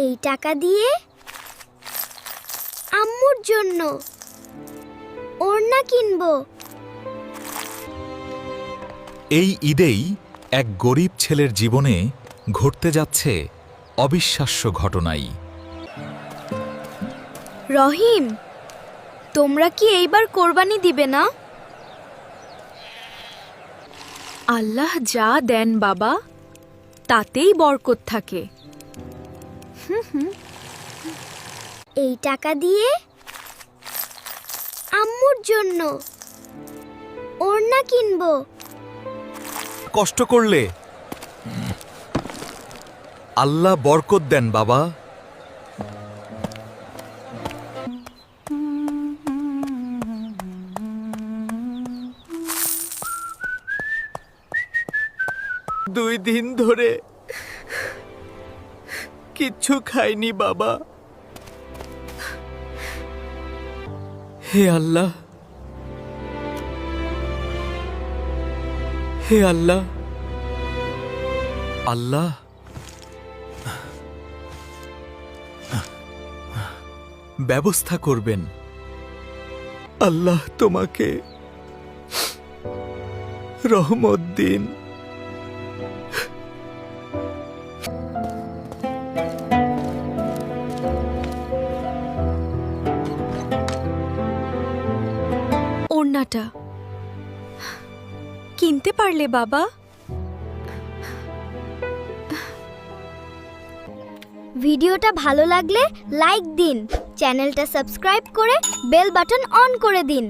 এই টাকা দিয়ে আম্মুর জন্য ওড়না কিনবো। এই ঈদেই এক গরিব ছেলের জীবনে ঘটতে যাচ্ছে অবিশ্বাস্য ঘটনাই। রহিম, তোমরা কি এইবার কোরবানি দিবে না? আল্লাহ যা দেন বাবা, তাতেই বরকত থাকে। এই টাকা দিয়ে আম্মুর জন্য ওড়না কিনবো। কষ্ট করলে আল্লাহ বরকত দেন বাবা। দুই দিন ধরে কিচ্ছু খাইনি বাবা। হে আল্লাহ, হে আল্লাহ, আল্লাহ ব্যবস্থা করবেন। আল্লাহ তোমাকে রহমত দিন। ওড়নাটা কিনতে পারলে বাবা? ভিডিওটা ভালো লাগলে লাইক দিন, চ্যানেলটা সাবস্ক্রাইব করে বেল বাটন অন করে দিন।